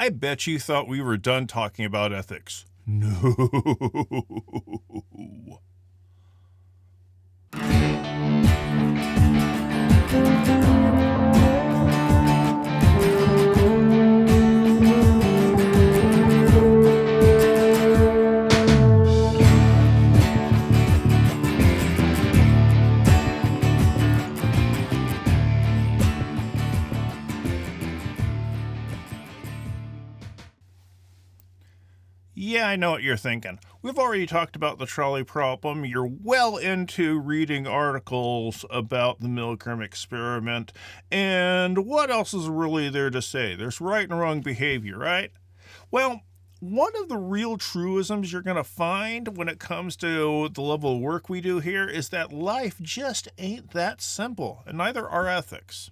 I bet you thought we were done talking about ethics. No. Yeah, I know what you're thinking. We've already talked about the trolley problem. You're well into reading articles about the Milgram experiment. And what else is really there to say? There's right and wrong behavior, right? Well, one of the real truisms you're going to find when it comes to the level of work we do here is that life just ain't that simple, and neither are ethics.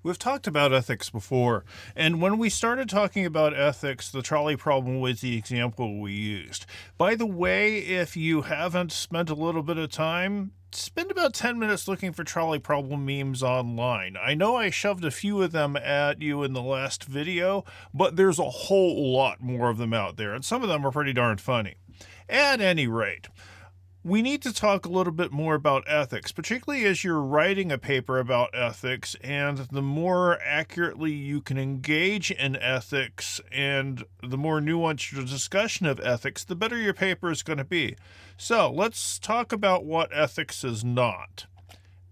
We've talked about ethics before, and when we started talking about ethics, the trolley problem was the example we used. By the way, if you haven't spent a little bit of time, spend about 10 minutes looking for trolley problem memes online. I know I shoved a few of them at you in the last video, but there's a whole lot more of them out there, and some of them are pretty darn funny. At any rate, we need to talk a little bit more about ethics, particularly as you're writing a paper about ethics, and the more accurately you can engage in ethics and the more nuanced your discussion of ethics, the better your paper is going to be. So let's talk about what ethics is not.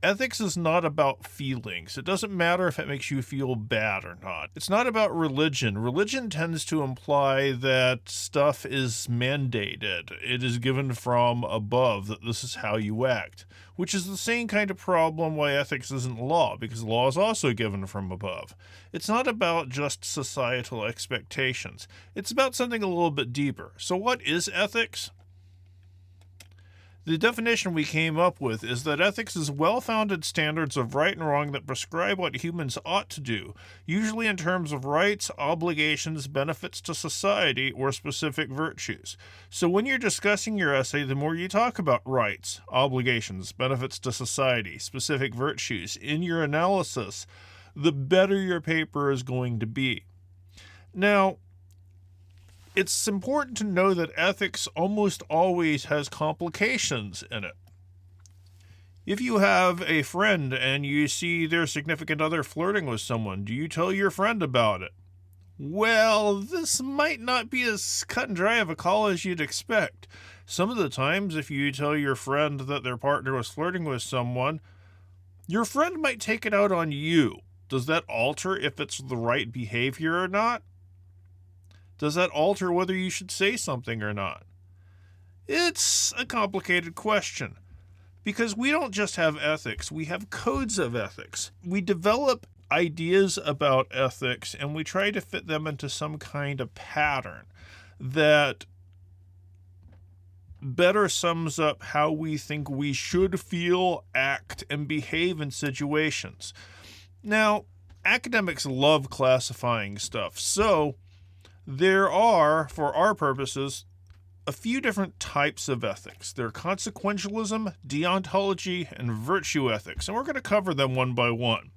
Ethics is not about feelings. It doesn't matter if it makes you feel bad or not. It's not about religion. Religion tends to imply that stuff is mandated. It is given from above, that this is how you act, which is the same kind of problem why ethics isn't law, because law is also given from above. It's not about just societal expectations. It's about something a little bit deeper. So what is ethics? The definition we came up with is that ethics is well-founded standards of right and wrong that prescribe what humans ought to do, usually in terms of rights, obligations, benefits to society, or specific virtues. So when you're discussing your essay, the more you talk about rights, obligations, benefits to society, specific virtues in your analysis, the better your paper is going to be. Now, it's important to know that ethics almost always has complications in it. If you have a friend and you see their significant other flirting with someone, do you tell your friend about it? Well, this might not be as cut and dry of a call as you'd expect. Some of the times, if you tell your friend that their partner was flirting with someone, your friend might take it out on you. Does that alter if it's the right behavior or not? Does that alter whether you should say something or not? It's a complicated question, because we don't just have ethics, we have codes of ethics. We develop ideas about ethics and we try to fit them into some kind of pattern that better sums up how we think we should feel, act, and behave in situations. Now, academics love classifying stuff, so there are, for our purposes, a few different types of ethics. There are consequentialism, deontology, and virtue ethics, and we're going to cover them one by one.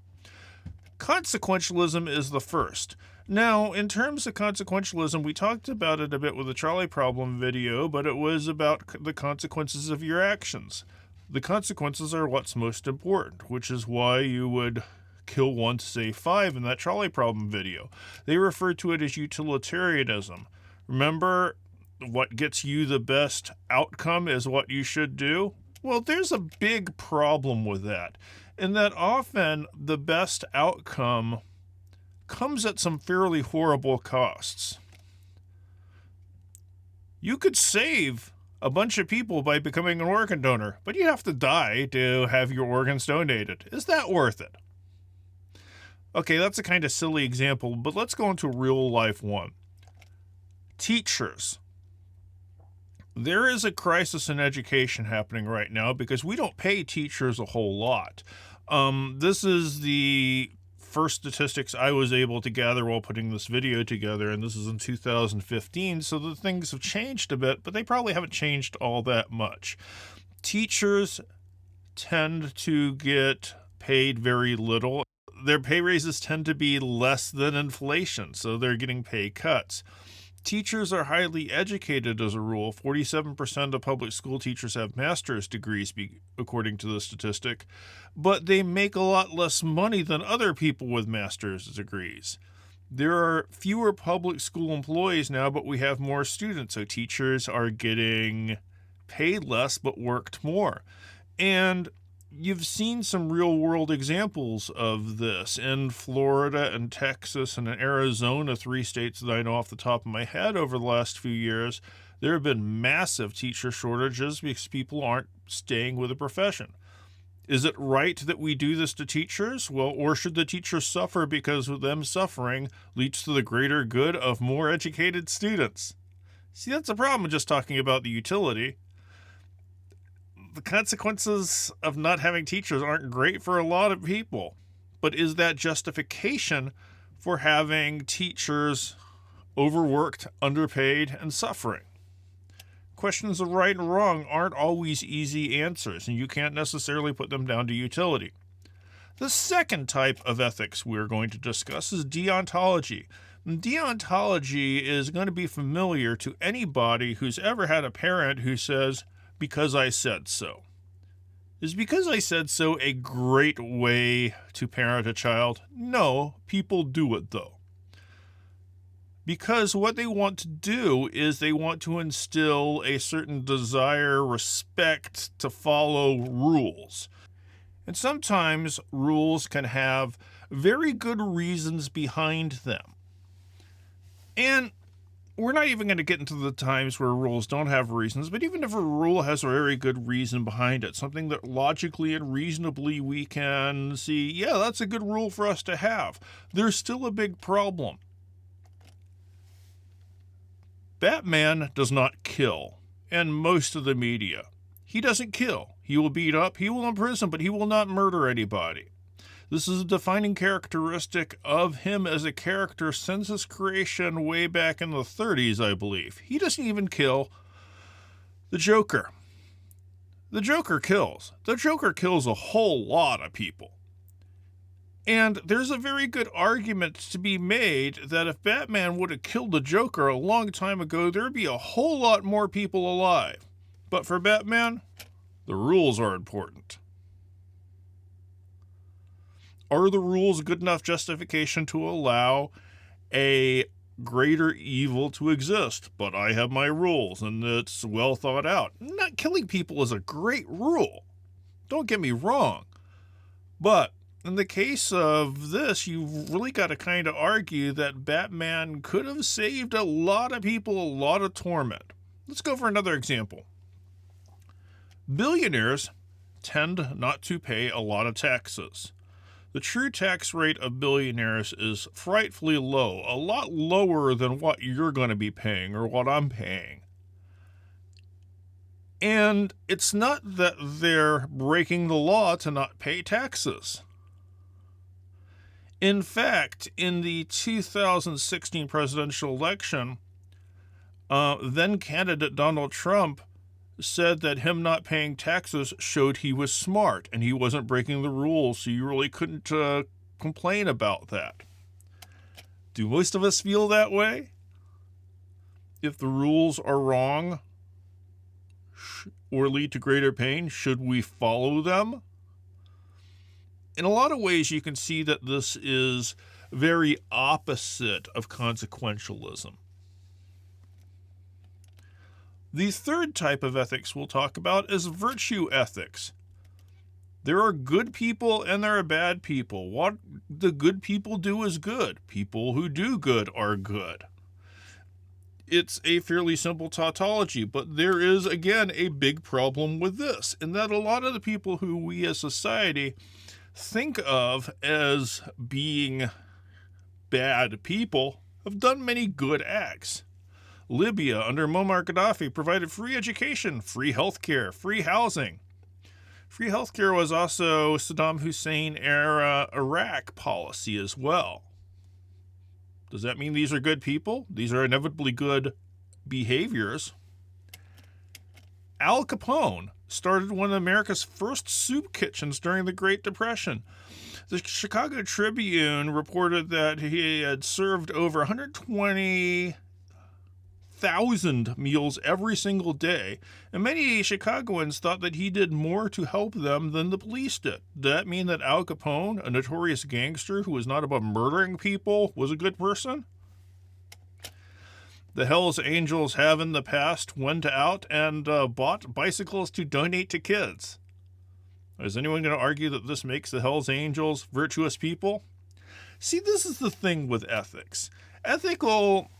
Consequentialism is the first. Now, in terms of consequentialism, we talked about it a bit with the trolley problem video, but it was about the consequences of your actions. The consequences are what's most important, which is why you would kill one to save five in that trolley problem video. They refer to it as utilitarianism. Remember, what gets you the best outcome is what you should do? Well, there's a big problem with that, in that often the best outcome comes at some fairly horrible costs. You could save a bunch of people by becoming an organ donor, but you have to die to have your organs donated. Is that worth it? Okay, that's a kind of silly example, but let's go into a real-life one. Teachers. There is a crisis in education happening right now because we don't pay teachers a whole lot. This is the first statistics I was able to gather while putting this video together, and this is in 2015, so the things have changed a bit, but they probably haven't changed all that much. Teachers tend to get paid very little. their pay raises tend to be less than inflation, so they're getting pay cuts. Teachers are highly educated as a rule. 47% of public school teachers have master's degrees, according to the statistic, but they make a lot less money than other people with master's degrees. There are fewer public school employees now, but we have more students, so teachers are getting paid less but worked more. And you've seen some real-world examples of this in Florida and Texas and in Arizona, 3 states that I know off the top of my head over the last few years. There have been massive teacher shortages because people aren't staying with the profession. Is it right that we do this to teachers? Well, or should the teachers suffer because them suffering leads to the greater good of more educated students? See, that's a problem with just talking about the utility. The consequences of not having teachers aren't great for a lot of people. But is that justification for having teachers overworked, underpaid, and suffering? Questions of right and wrong aren't always easy answers, and you can't necessarily put them down to utility. The second type of ethics we're going to discuss is deontology. Deontology is going to be familiar to anybody who's ever had a parent who says, "Because I said so." Is "because I said so" a great way to parent a child? No, people do it though. Because what they want to do is they want to instill a certain desire, respect to follow rules. And sometimes rules can have very good reasons behind them. And we're not even going to get into the times where rules don't have reasons, but even if a rule has a very good reason behind it, something that logically and reasonably we can see, yeah, that's a good rule for us to have, there's still a big problem. Batman does not kill, and most of the media. He doesn't kill. He will beat up, he will imprison, but he will not murder anybody. This is a defining characteristic of him as a character since his creation way back in the 30s, I believe. He doesn't even kill the Joker. The Joker kills. The Joker kills a whole lot of people. And there's a very good argument to be made that if Batman would have killed the Joker a long time ago, there'd be a whole lot more people alive. But for Batman, the rules are important. Are the rules good enough justification to allow a greater evil to exist? But I have my rules, and it's well thought out. Not killing people is a great rule. Don't get me wrong. But in the case of this, you've really got to kind of argue that Batman could have saved a lot of people a lot of torment. Let's go for another example. Billionaires tend not to pay a lot of taxes. The true tax rate of billionaires is frightfully low, a lot lower than what you're going to be paying or what I'm paying. And it's not that they're breaking the law to not pay taxes. In fact, in the 2016 presidential election, then candidate Donald Trump said that him not paying taxes showed he was smart and he wasn't breaking the rules, so you really couldn't complain about that. Do most of us feel that way? If the rules are wrong or lead to greater pain, should we follow them? In a lot of ways, you can see that this is very opposite of consequentialism. The third type of ethics we'll talk about is virtue ethics. There are good people and there are bad people. What the good people do is good. People who do good are good. It's a fairly simple tautology, but there is, again, a big problem with this, in that a lot of the people who we as society think of as being bad people have done many good acts. Libya, under Muammar Gaddafi, provided free education, free healthcare, free housing. Free healthcare was also Saddam Hussein-era Iraq policy as well. Does that mean these are good people? These are inevitably good behaviors. Al Capone started one of America's first soup kitchens during the Great Depression. The Chicago Tribune reported that he had served over 120,000 meals every single day, and many Chicagoans thought that he did more to help them than the police did. Did that mean that Al Capone, a notorious gangster who was not above murdering people, was a good person? The Hells Angels have in the past went out and bought bicycles to donate to kids. Is anyone going to argue that this makes the Hells Angels virtuous people? See, this is the thing with ethics. Ethical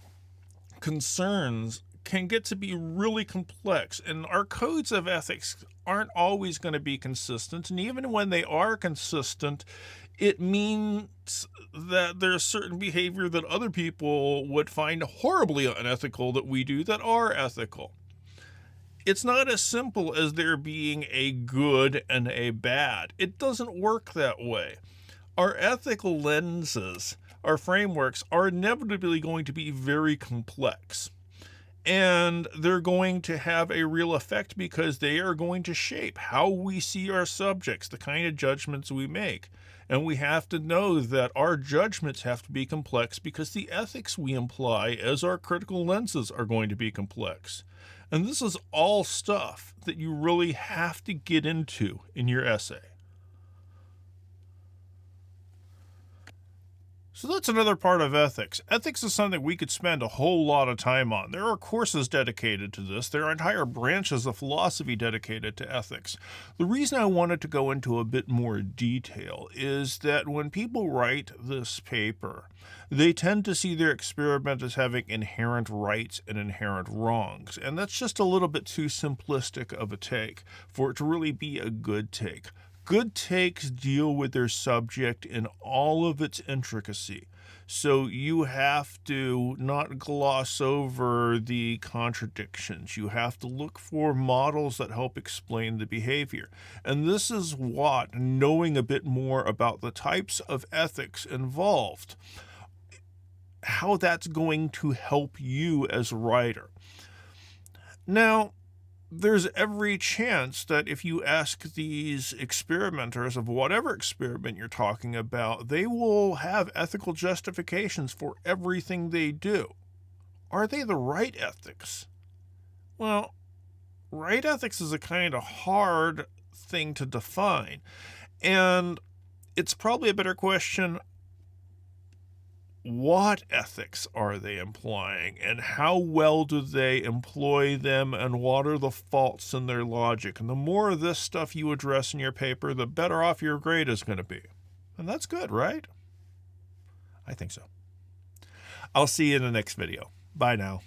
concerns can get to be really complex, and our codes of ethics aren't always going to be consistent, and even when they are consistent, it means that there's certain behavior that other people would find horribly unethical that we do that are ethical. It's not as simple as there being a good and a bad. It doesn't work that way. Our ethical lenses, our frameworks, are inevitably going to be very complex. And they're going to have a real effect because they are going to shape how we see our subjects, the kind of judgments we make. And we have to know that our judgments have to be complex because the ethics we imply as our critical lenses are going to be complex. And this is all stuff that you really have to get into in your essay. So that's another part of ethics. Ethics is something we could spend a whole lot of time on. There are courses dedicated to this. There are entire branches of philosophy dedicated to ethics. The reason I wanted to go into a bit more detail is that when people write this paper, they tend to see their experiment as having inherent rights and inherent wrongs. And that's just a little bit too simplistic of a take for it to really be a good take. Good takes deal with their subject in all of its intricacy. So you have to not gloss over the contradictions. You have to look for models that help explain the behavior. And this is what knowing a bit more about the types of ethics involved, how that's going to help you as a writer. Now, there's every chance that if you ask these experimenters of whatever experiment you're talking about, they will have ethical justifications for everything they do. Are they the right ethics? Well, right ethics is a kind of hard thing to define. And it's probably a better question, what ethics are they implying, and how well do they employ them, and what are the faults in their logic? And the more of this stuff you address in your paper, the better off your grade is going to be. And that's good, right? I think so. I'll see you in the next video. Bye now.